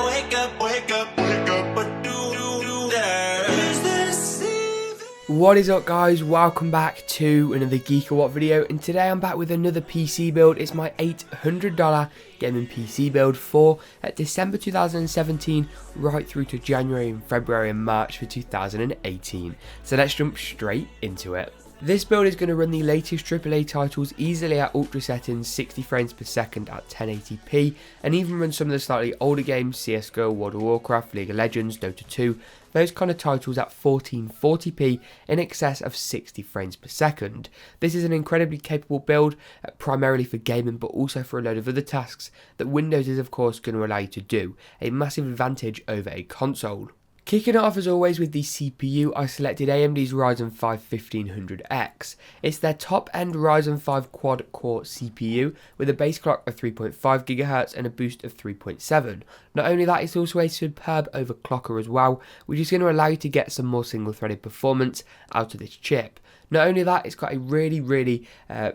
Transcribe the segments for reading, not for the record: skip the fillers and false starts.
what do you there? Is this even? What is up, guys? Welcome back to another GeekaWhat video, and today I'm back with another PC build. It's my $800 gaming PC build for December 2017 right through to January and February and March for 2018. So let's jump straight into it. This build is going to run the latest AAA titles easily at ultra settings, 60 frames per second at 1080p, and even run some of the slightly older games, CSGO, World of Warcraft, League of Legends, Dota 2, those kind of titles at 1440p in excess of 60 frames per second. This is an incredibly capable build, primarily for gaming, but also for a load of other tasks that Windows is of course going to allow you to do, a massive advantage over a console. Kicking it off as always with the CPU, I selected AMD's Ryzen 5 1500X. It's their top end Ryzen 5 quad core CPU with a base clock of 3.5 GHz and a boost of 3.7. Not only that, it's also a superb overclocker as well, which is going to allow you to get some more single threaded performance out of this chip. Not only that, it's got a really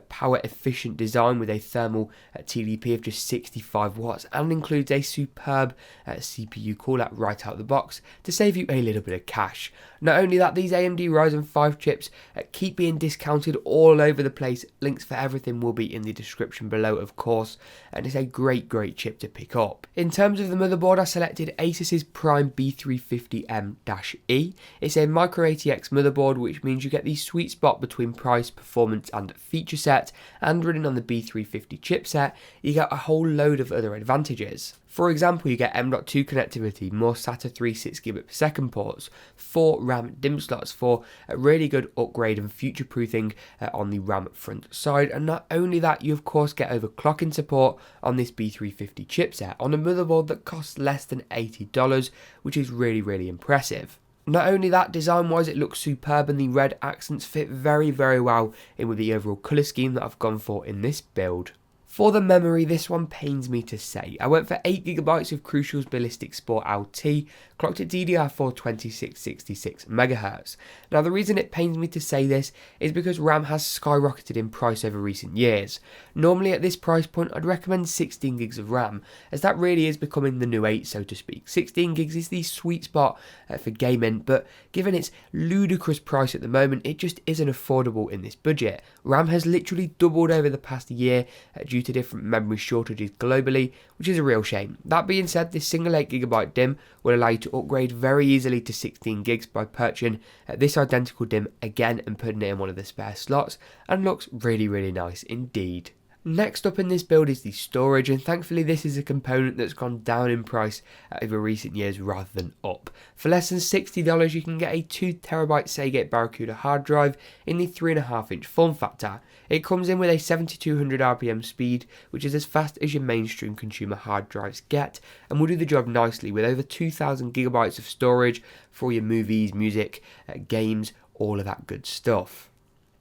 power efficient design with a thermal TDP of just 65 watts and includes a superb CPU cooler right out of the box to save you a little bit of cash. Not only that, these AMD Ryzen 5 chips keep being discounted all over the place. Links for everything will be in the description below, of course, and it's a great chip to pick up. In terms of the motherboard, I selected ASUS's Prime B350M-E. It's a Micro ATX motherboard, which means you get the sweet spot between price, performance and feature set, and running on the B350 chipset, you get a whole load of other advantages. For example, you get M.2 connectivity, more SATA 3 6GB/s ports, 4 RAM DIMM slots for a really good upgrade and future-proofing on the RAM front side, and not only that, you of course get overclocking support on this B350 chipset on a motherboard that costs less than $80, which is really impressive. Not only that, design-wise it looks superb and the red accents fit very well in with the overall colour scheme that I've gone for in this build. For the memory, this one pains me to say. I went for 8GB of Crucial's Ballistix Sport LT, clocked at DDR4 2666 MHz. Now the reason it pains me to say this is because RAM has skyrocketed in price over recent years. Normally at this price point I'd recommend 16GB of RAM, as that really is becoming the new 8, so to speak. 16GB is the sweet spot for gaming, but given its ludicrous price at the moment, it just isn't affordable in this budget. RAM has literally doubled over the past year due to different memory shortages globally, which is a real shame. That being said, this single 8GB DIMM will allow you to upgrade very easily to 16GB by purchasing this identical DIMM again and putting it in one of the spare slots, and looks really nice indeed. Next up in this build is the storage, and thankfully this is a component that's gone down in price over recent years rather than up. For less than $60 you can get a 2TB Seagate Barracuda hard drive in the 3.5-inch form factor. It comes in with a 7200 RPM speed, which is as fast as your mainstream consumer hard drives get, and will do the job nicely with over 2000GB of storage for your movies, music, games, all of that good stuff.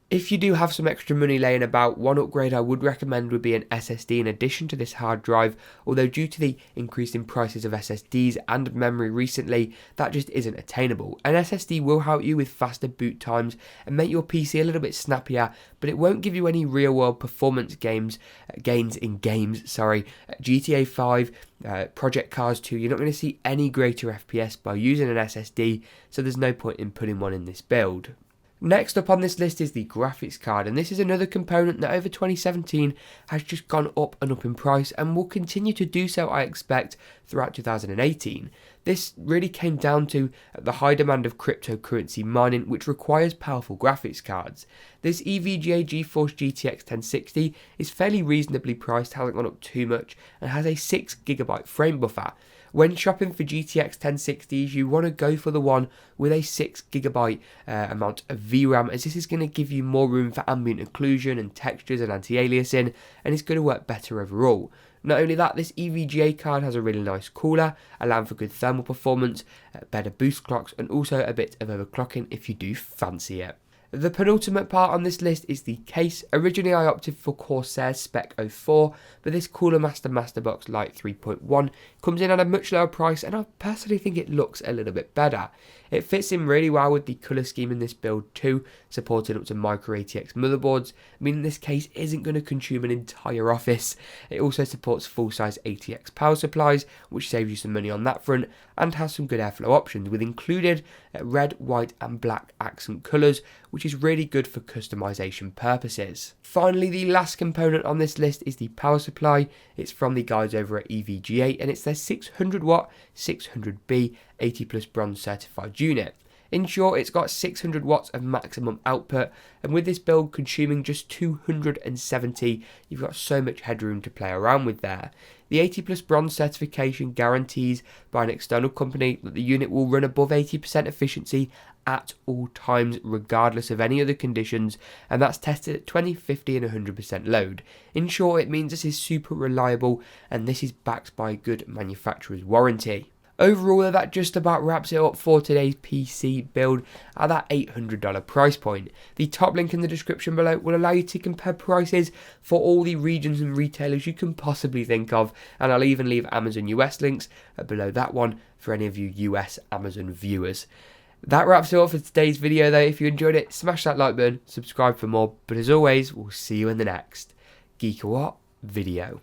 If you do have some extra money laying about, one upgrade I would recommend would be an SSD in addition to this hard drive, although due to the increase in prices of SSDs and memory recently, that just isn't attainable. An SSD will help you with faster boot times and make your PC a little bit snappier, but it won't give you any real world performance gains in games. GTA 5, Project Cars 2, you're not going to see any greater FPS by using an SSD, so there's no point in putting one in this build. Next up on this list is the graphics card, and this is another component that over 2017 has just gone up and up in price and will continue to do so, I expect, throughout 2018. This really came down to the high demand of cryptocurrency mining, which requires powerful graphics cards. This EVGA GeForce GTX 1060 is fairly reasonably priced, hasn't gone up too much, and has a 6GB frame buffer. When shopping for GTX 1060s, you want to go for the one with a 6GB amount of VRAM, as this is going to give you more room for ambient occlusion and textures and anti-aliasing, and it's going to work better overall. Not only that, this EVGA card has a really nice cooler, allowing for good thermal performance, better boost clocks, and also a bit of overclocking if you do fancy it. The penultimate part on this list is the case. Originally I opted for Corsair's Spec 04, but this Cooler Master Masterbox Lite 3.1 comes in at a much lower price, and I personally think it looks a little bit better. It fits in really well with the colour scheme in this build too, supporting up to micro ATX motherboards, meaning this case isn't going to consume an entire office. It also supports full-size ATX power supplies, which saves you some money on that front, and has some good airflow options with included red, white and black accent colours, which is really good for customization purposes. Finally, the last component on this list is the power supply. It's from the guys over at EVGA, and it's their 600 watt 600B 80 plus bronze certified unit. In short, it's got 600 watts of maximum output, and with this build consuming just 270, you've got so much headroom to play around with there. The 80 plus bronze certification guarantees by an external company that the unit will run above 80% efficiency at all times, regardless of any other conditions, and that's tested at 20, 50 and 100% load. In short, it means this is super reliable, and this is backed by a good manufacturer's warranty. Overall, that just about wraps it up for today's PC build at that $800 price point. The top link in the description below will allow you to compare prices for all the regions and retailers you can possibly think of, and I'll even leave Amazon US links below that one for any of you US Amazon viewers. That wraps it up for today's video though. If you enjoyed it, smash that like button, subscribe for more, but as always, we'll see you in the next GeekaWhat video.